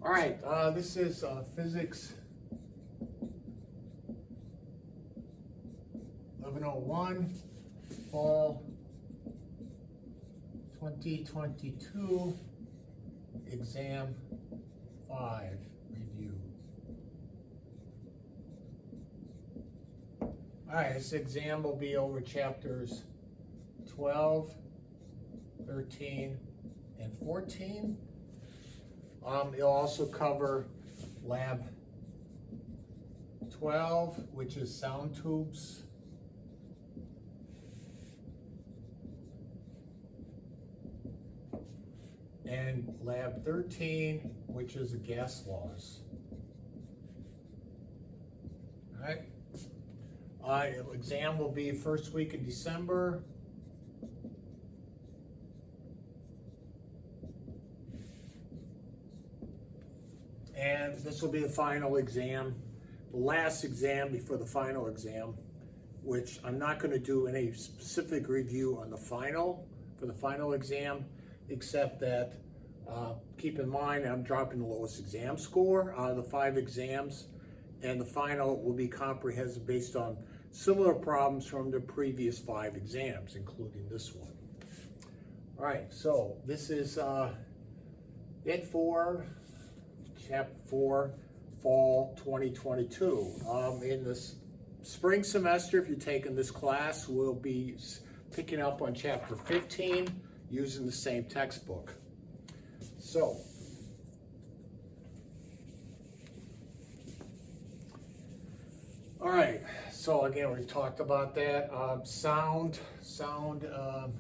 All right, this is Physics 1101, Fall 2022, Exam 5 review. All right, this exam will be over chapters 12, 13, and 14. It'll also cover Lab 12, which is sound tubes. And Lab 13, which is the gas laws. All right. Exam will be first week in December. And this will be the final exam, the last exam before the final exam, which I'm not going to do any specific review on the final, for the final exam, except that keep in mind I'm dropping the lowest exam score out of the 5 exams, and the final will be comprehensive based on similar problems from the previous 5 exams, including this one. All right, so this is it for Chapter 4, Fall 2022. In this spring semester, if you're taking this class, we'll be picking up on Chapter 15 using the same textbook. So, all right, so again, we talked about that.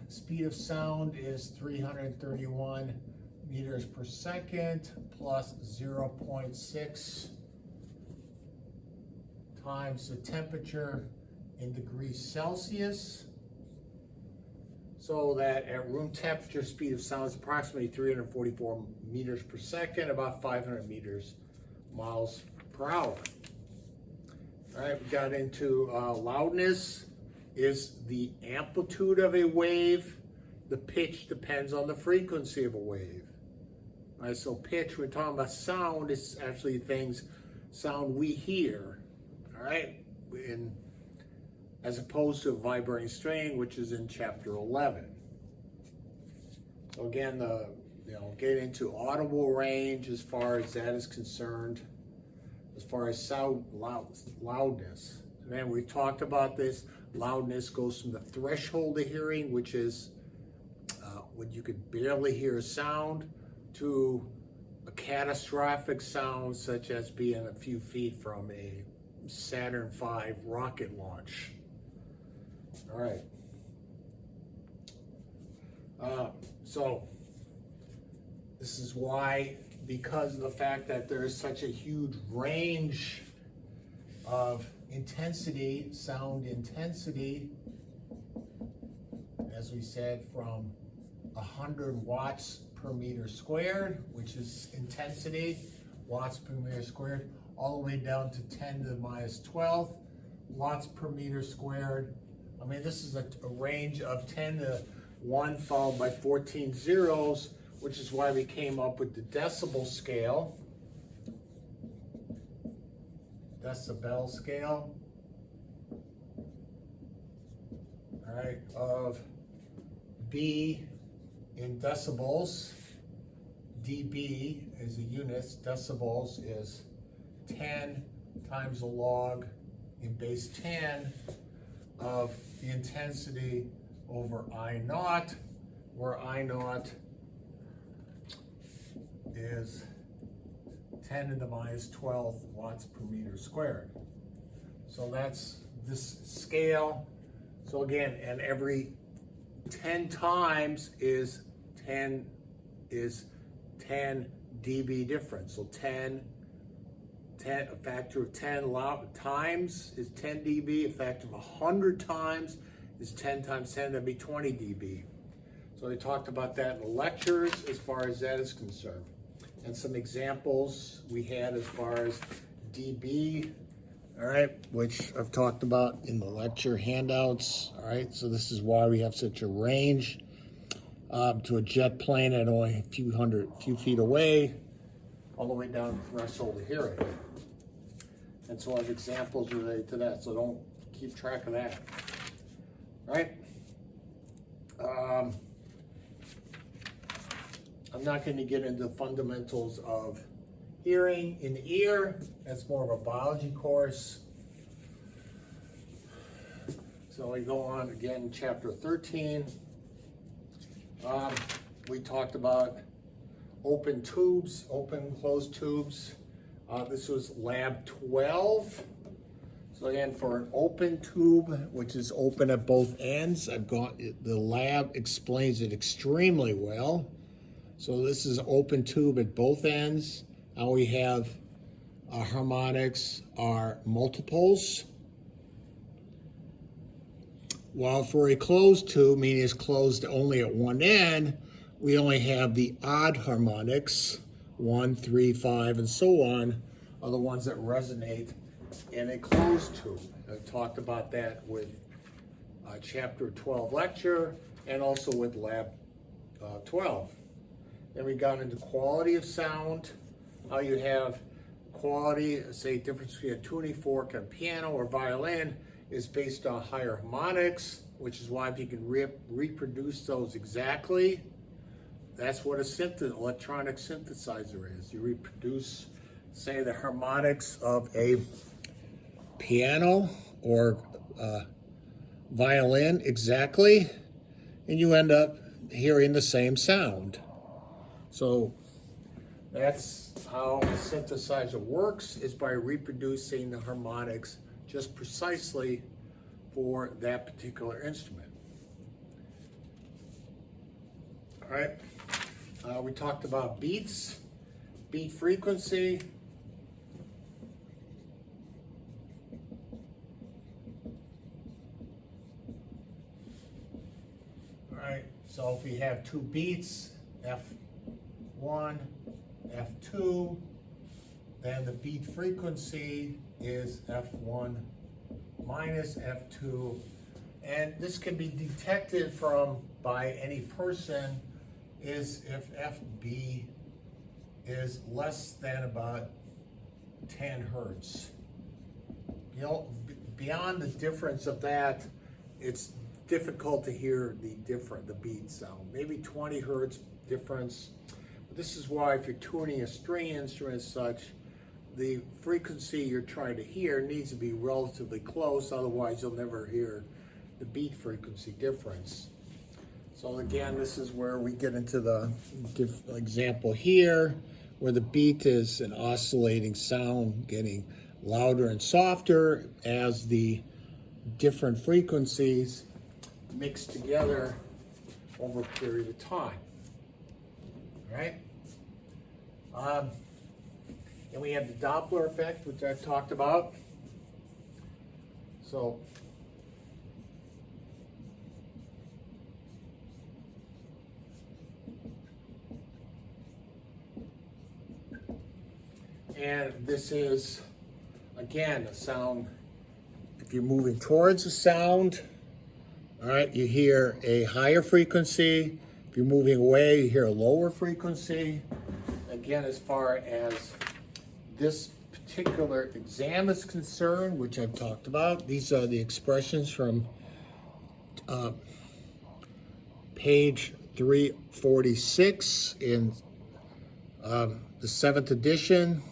Speed of sound is 331 meters per second plus 0.6 times the temperature in degrees Celsius. So that at room temperature, speed of sound is approximately 344 meters per second, about 500 miles per hour. All right, we got into loudness is the amplitude of a wave. The pitch depends on the frequency of a wave. All right, so pitch, we're talking about sound, is actually sound we hear, all right, as opposed to a vibrating string, which is in chapter 11. So again, get into audible range as far as that is concerned, as far as sound loudness. Man, we've talked about this. Loudness goes from the threshold of hearing, which is when you could barely hear a sound, to a catastrophic sound such as being a few feet from a Saturn V rocket launch. All right. So this is why, because of the fact that there is such a huge range of intensity, sound intensity, as we said, from 100 watts per meter squared, which is intensity, watts per meter squared, all the way down to 10 to the minus 12 watts per meter squared. I mean, this is a range of 10 to 1 followed by 14 zeros, which is why we came up with the decibel scale, decibel scale, all right, of B in decibels. dB is a unit, decibels is 10 times the log in base 10 of the intensity over I naught, where I naught is 10 to the minus 12 watts per meter squared. So that's this scale. So again, and every 10 times is 10 dB difference. So a factor of 10 times is 10 dB. A factor of 100 times is 10 times 10, that'd be 20 dB. So they talked about that in the lectures as far as that is concerned. And some examples we had as far as dB, all right, which I've talked about in the lecture handouts, all right? So this is why we have such a range to a jet plane at only a few feet away. all the way down to the threshold of hearing. And so I have examples related to that, so don't keep track of that, right? I'm not going to get into the fundamentals of hearing in the ear. That's more of a biology course. So we go on again, chapter 13. We talked about open tubes, open closed tubes. This was lab 12. So again, for an open tube, which is open at both ends, the lab explains it extremely well. So this is open tube at both ends. Now we have harmonics are multiples. While for a closed tube, meaning it's closed only at one end, we only have the odd harmonics, 1, 3, 5, and so on, are the ones that resonate in a closed tube. I talked about that with chapter 12 lecture and also with lab 12. Then we got into quality of sound, how you have quality, say difference between a tuning fork and a piano or violin is based on higher harmonics, which is why if you can reproduce those exactly, that's what a electronic synthesizer is. You reproduce, say, the harmonics of a piano or violin exactly, and you end up hearing the same sound. So that's how a synthesizer works, is by reproducing the harmonics just precisely for that particular instrument. All right, we talked about beats, beat frequency. All right, so if we have two beats, F1, F2, then the beat frequency is F1 minus F2, and this can be detected by any person is if FB is less than about 10 hertz. You know, beyond the difference of that, it's difficult to hear the beat sound. Maybe 20 hertz difference. But this is why if you're tuning a string instrument as such, the frequency you're trying to hear needs to be relatively close, otherwise you'll never hear the beat frequency difference. So again, this is where we get into the example here, where the beat is an oscillating sound getting louder and softer as the different frequencies mix together over a period of time. All right? And we have the Doppler effect, which I've talked about. So, and this is, again, a sound. If you're moving towards a sound, all right, you hear a higher frequency. If you're moving away, you hear a lower frequency. Again, as far as this particular exam is concerned, which I've talked about, these are the expressions from page 346 in the 7th edition.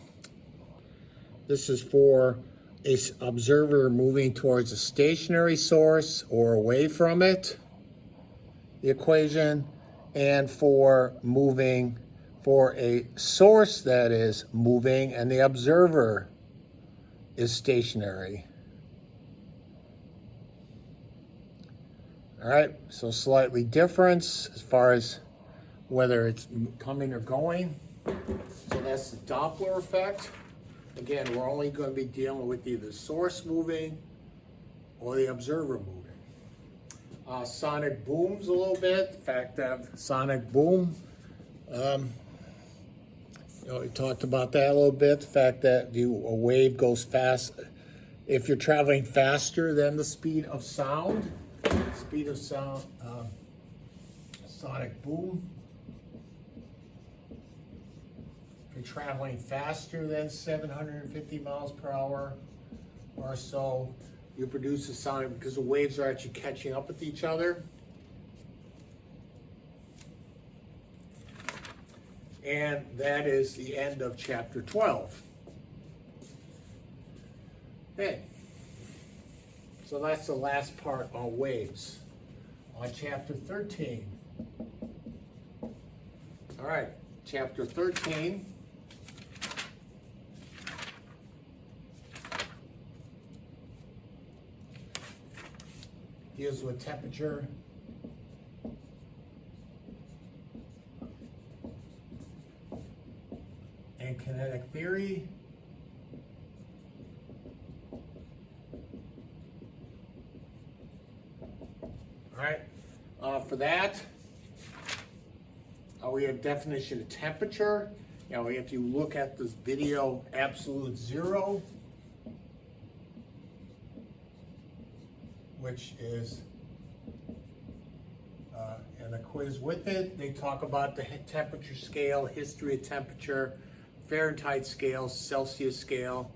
This is for an observer moving towards a stationary source or away from it, the equation, and for moving for a source that is moving and the observer is stationary. All right, so slightly difference as far as whether it's coming or going. So that's the Doppler effect. Again, we're only going to be dealing with either the source moving or the observer moving. Sonic booms a little bit. The fact of sonic boom. We talked about that a little bit. The fact that a wave goes fast. If you're traveling faster than the speed of sound, sonic boom. If you're traveling faster than 750 miles per hour or so, you produce a sound because the waves are actually catching up with each other. And that is the end of chapter 12. Okay, so that's the last part on waves. On chapter 13. All right, chapter 13. Deals with temperature and kinetic theory. All right, for that, we have definition of temperature. Now, if you look at this video, absolute zero, which is and a quiz with it. They talk about the temperature scale, history of temperature, Fahrenheit scale, Celsius scale,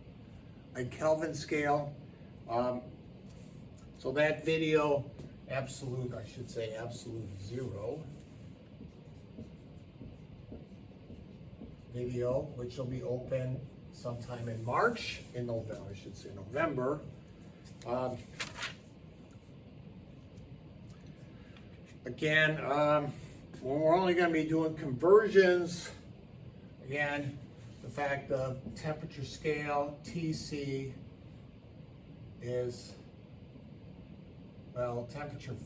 and Kelvin scale. So that video, absolute zero video, which will be open sometime in November. Again, we're only going to be doing conversions. Again, the fact of temperature scale, TC is, well, temperature,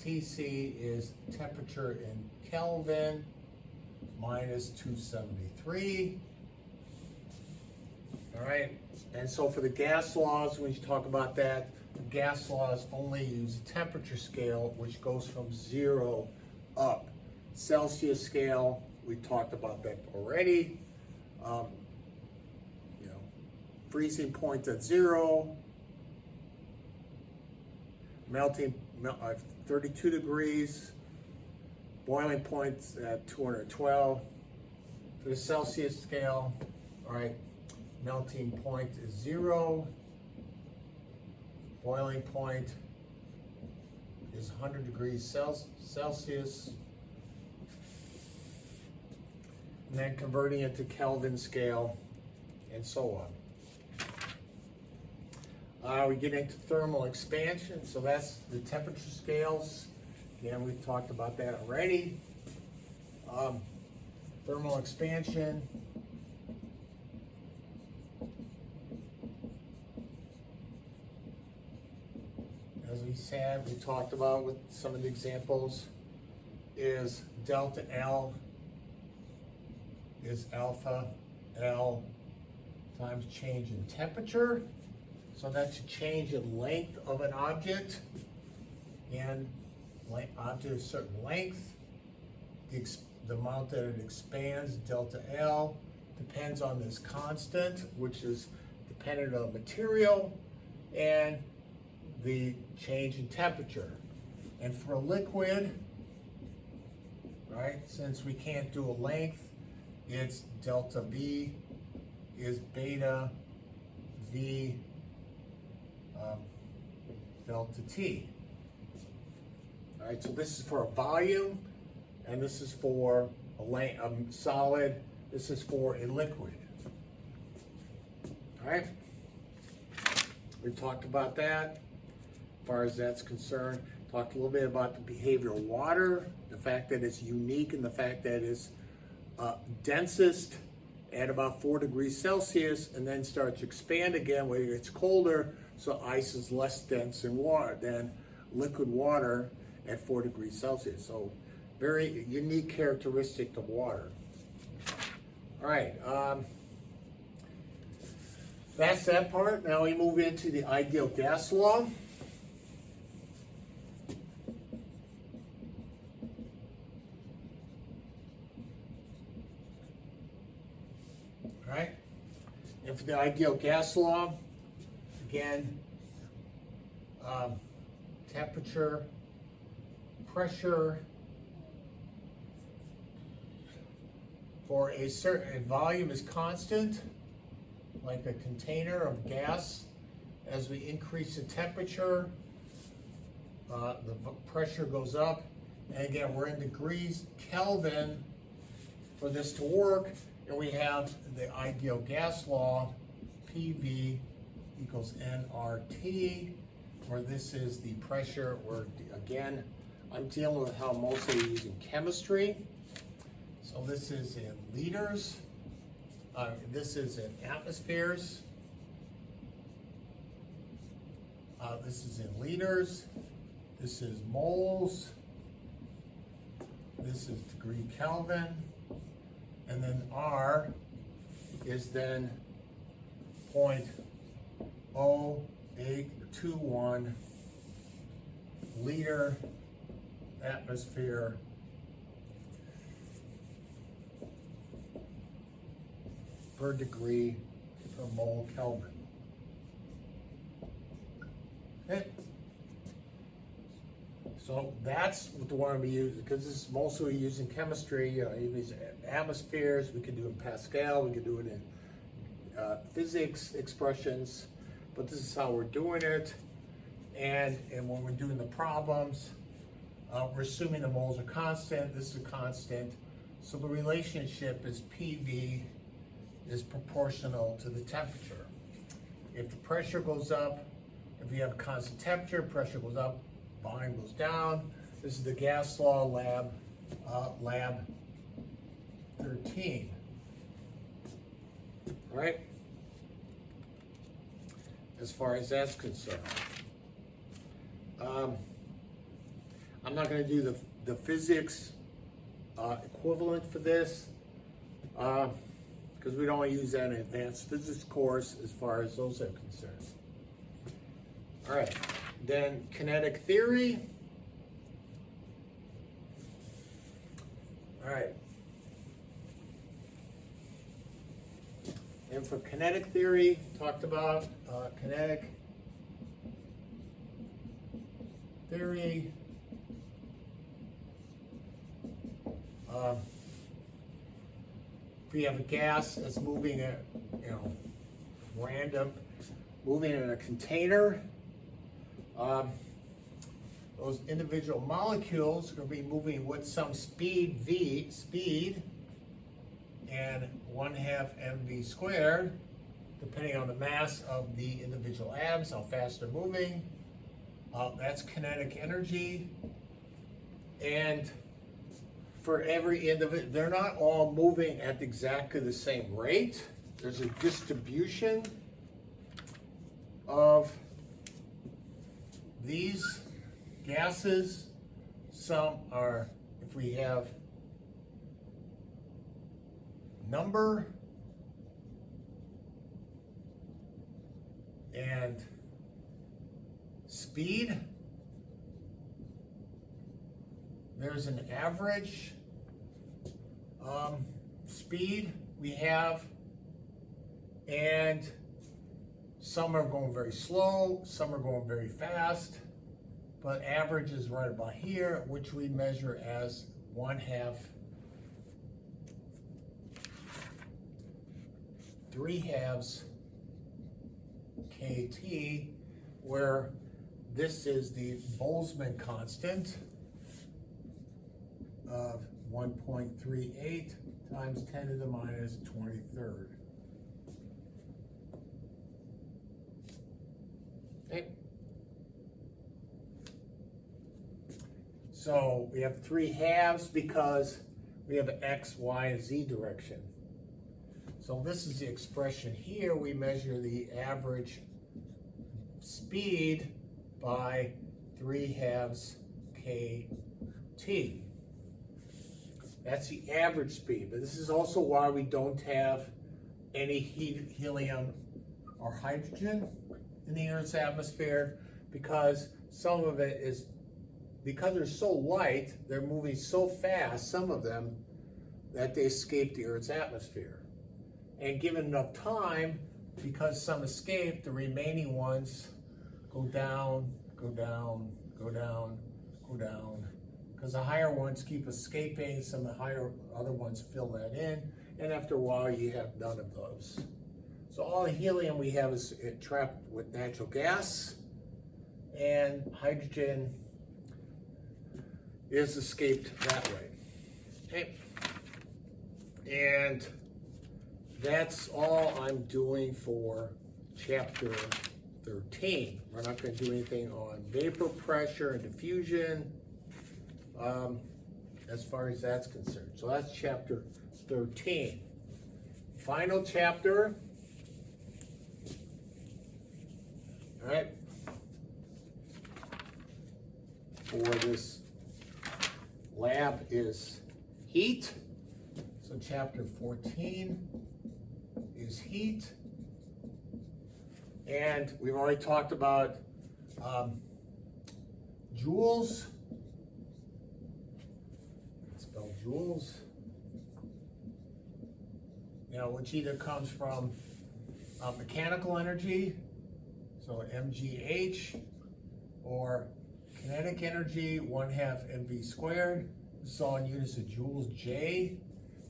TC is temperature in Kelvin minus 273. All right, and so for the gas laws, when you talk about that, the gas laws only use a temperature scale, which goes from 0 up. Celsius scale, we talked about that already. Freezing point at 0, melting 32 degrees, boiling point at 212. For the Celsius scale, all right, melting point is 0. Boiling point is 100 degrees Celsius. And then converting it to Kelvin scale, and so on. We get into thermal expansion, so that's the temperature scales. Again, we've talked about that already. Thermal expansion. As we said, we talked about with some of the examples, is delta L is alpha L times change in temperature. So that's a change in length of an object, and object is a certain length. The amount that it expands, delta L, depends on this constant, which is dependent on material, and the change in temperature. And for a liquid, right, since we can't do a length, it's delta V is beta V delta T. All right, so this is for a volume, and this is for a solid, this is for a liquid. All right, we talked about that. As far as that's concerned, talked a little bit about the behavior of water, the fact that it's unique, and the fact that it's densest at about 4 degrees Celsius, and then starts to expand again when it gets colder. So ice is less dense than water, than liquid water at 4 degrees Celsius. So very unique characteristic of water. All right, that's that part. Now we move into the ideal gas law. All right, and for the ideal gas law, again, temperature, pressure, for a certain volume is constant, like a container of gas. As we increase the temperature, the pressure goes up. And again, we're in degrees Kelvin for this to work. And we have the ideal gas law, PV equals nRT, where this is the pressure, where again, I'm dealing with how mostly using chemistry. So this is in liters. This is in atmospheres. This is in liters. This is moles. This is degree Kelvin. And then R is then 0.0821 liter atmosphere per degree per mole Kelvin. Okay. So that's what the one we use, because this is mostly used in chemistry. You use atmospheres. We can do it in Pascal. We can do it in physics expressions. But this is how we're doing it. And when we're doing the problems, we're assuming the moles are constant. This is a constant. So the relationship is PV is proportional to the temperature. If the pressure goes up, if you have a constant temperature, pressure goes up, volume goes down. This is the gas law, lab 13. All right? As far as that's concerned. I'm not going to do the physics equivalent for this because we don't want to use that in an advanced physics course as far as those are concerned. All right, then kinetic theory. All right. And for kinetic theory, talked about kinetic theory. If we have a gas that's moving at, random, moving in a container, those individual molecules are going to be moving with some speed, speed, and 1/2 mv squared, depending on the mass of the individual atoms, how fast they're moving. That's kinetic energy. And for every individual, they're not all moving at exactly the same rate. There's a distribution of these gases. Some are, if we have number and speed, there's an average speed we have, and some are going very slow, some are going very fast, but average is right about here, which we measure as 1/2 3/2 kT, where this is the Boltzmann constant of 1.38 times 10 to the minus 23rd. Okay. So we have 3/2 because we have an X, Y, and Z direction. So this is the expression here. We measure the average speed by 3/2 kT. That's the average speed, but this is also why we don't have any helium or hydrogen in the Earth's atmosphere, because some of it is, because they're so light, they're moving so fast, some of them, that they escape the Earth's atmosphere. And given enough time, because some escape, the remaining ones go down, go down, go down, go down, because the higher ones keep escaping, some of the other ones fill that in, and after a while you have none of those. So all the helium we have is trapped with natural gas, and hydrogen is escaped that way. Okay. And that's all I'm doing for chapter 13. We're not going to do anything on vapor pressure and diffusion as far as that's concerned. So that's chapter 13. Final chapter. All right. For this lab is heat. So chapter 14 is heat. And we've already talked about joules. Spell joules. You know, which either comes from mechanical energy, so mgh, or kinetic energy, 1/2 mv squared. This is all in units of joules J.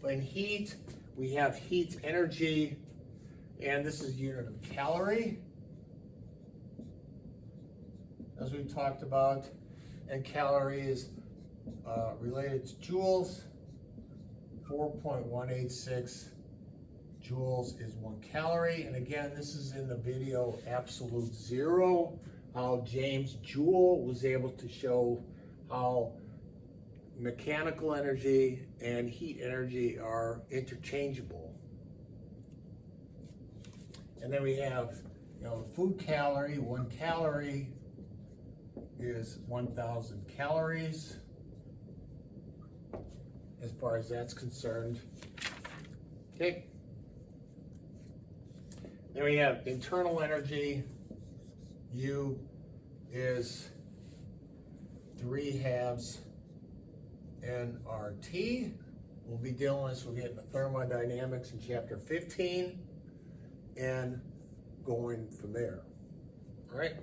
But in heat, we have heat energy, and this is unit of calorie, as we talked about. And calorie is related to joules. 4.186 joules is 1 calorie. And again, this is in the video Absolute Zero, how James Joule was able to show how mechanical energy and heat energy are interchangeable. And then we have, you know, food calorie. 1 calorie is 1,000 calories, as far as that's concerned. Okay. Then we have internal energy. U is 3/2 nRT. We'll be dealing with this, we'll get into thermodynamics in chapter 15 and going from there. All right.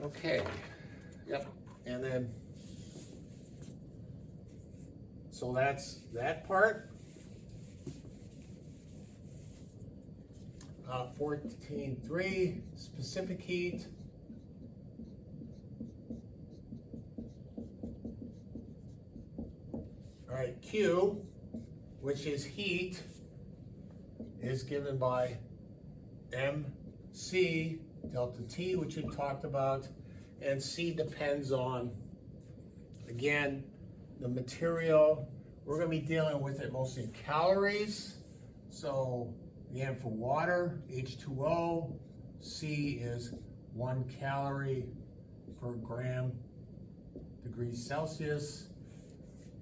Okay. Yep. And then, so that's that part. 14.3, specific heat. All right, Q, which is heat, is given by MC delta T, which we talked about, and C depends on, again, the material. We're going to be dealing with it mostly in calories. So again, for water, H2O, C is 1 calorie per gram degrees Celsius,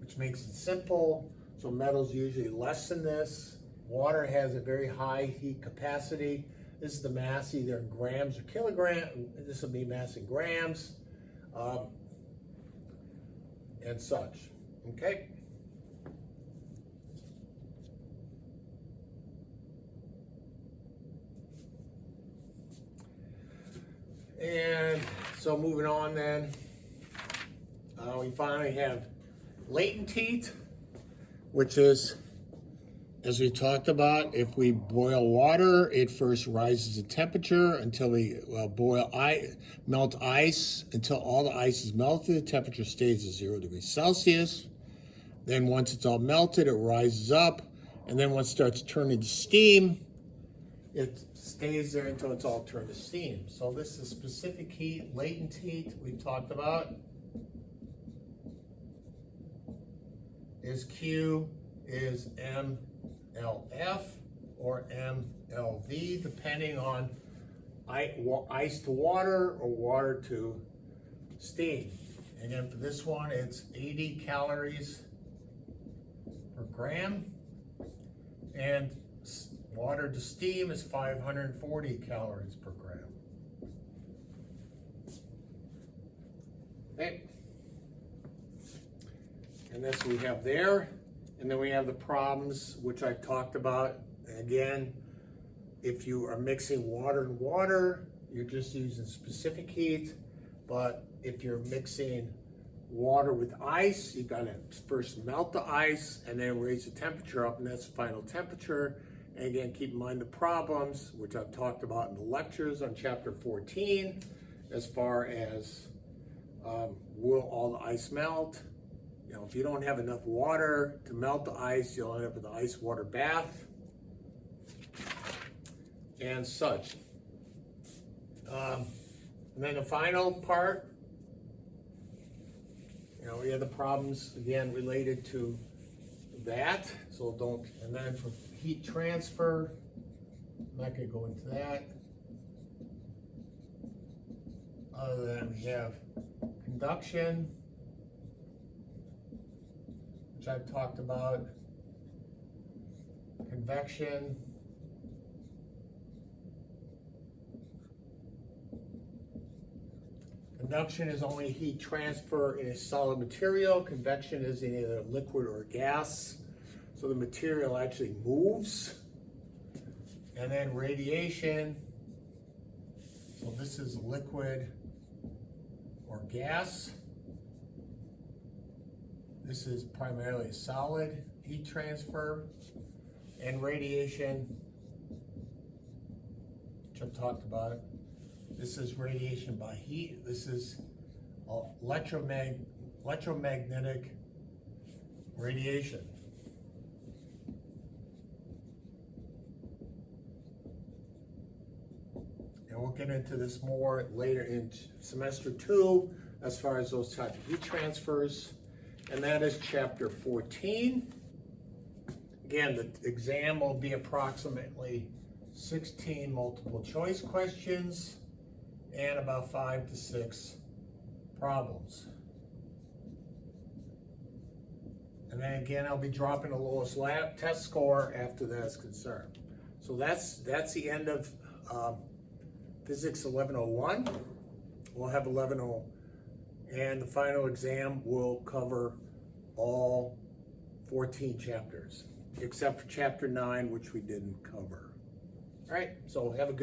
which makes it simple. So metal's usually less than this. Water has a very high heat capacity. This is the mass either in grams or kilograms. This will be mass in grams and such. Okay. And so moving on then, we finally have latent heat, which is, as we talked about, if we boil water, it first rises in temperature until we melt ice, until all the ice is melted. The temperature stays at 0 degrees Celsius. Then once it's all melted, it rises up. And then once it starts turning to steam, it stays there until it's all turned to steam. So this is specific heat, latent heat we've talked about. Is Q is MLF or MLV, depending on ice to water or water to steam. And then for this one, it's 80 calories per gram. And water to steam is 540 calories per gram. Okay. And this we have there. And then we have the problems, which I talked about. Again, if you are mixing water and water, you're just using specific heat. but if you're mixing water with ice, you got to first melt the ice and then raise the temperature up, and that's the final temperature. And again, keep in mind the problems, which I've talked about in the lectures on chapter 14, as far as will all the ice melt? You know, if you don't have enough water to melt the ice, you'll end up with an ice water bath and such. And then the final part, you know, we have the problems again related to that. So don't, and then for heat transfer, I'm not going to go into that. Other than we have conduction, which I've talked about, convection, conduction is only heat transfer in a solid material. Convection is in either liquid or gas. So the material actually moves. And then radiation. So this is liquid or gas. This is primarily solid heat transfer. And radiation, which I've talked about. This is radiation by heat. This is electromagnetic radiation. And we'll get into this more later in semester 2 as far as those type of heat transfers. And that is chapter 14. Again, the exam will be approximately 16 multiple choice questions and about 5 to 6 problems. And then again, I'll be dropping the lowest lab test score after that is concerned. So that's the end of Physics 1101. We'll have 1101, and the final exam will cover all 14 chapters, except for chapter 9, which we didn't cover. All right, so have a good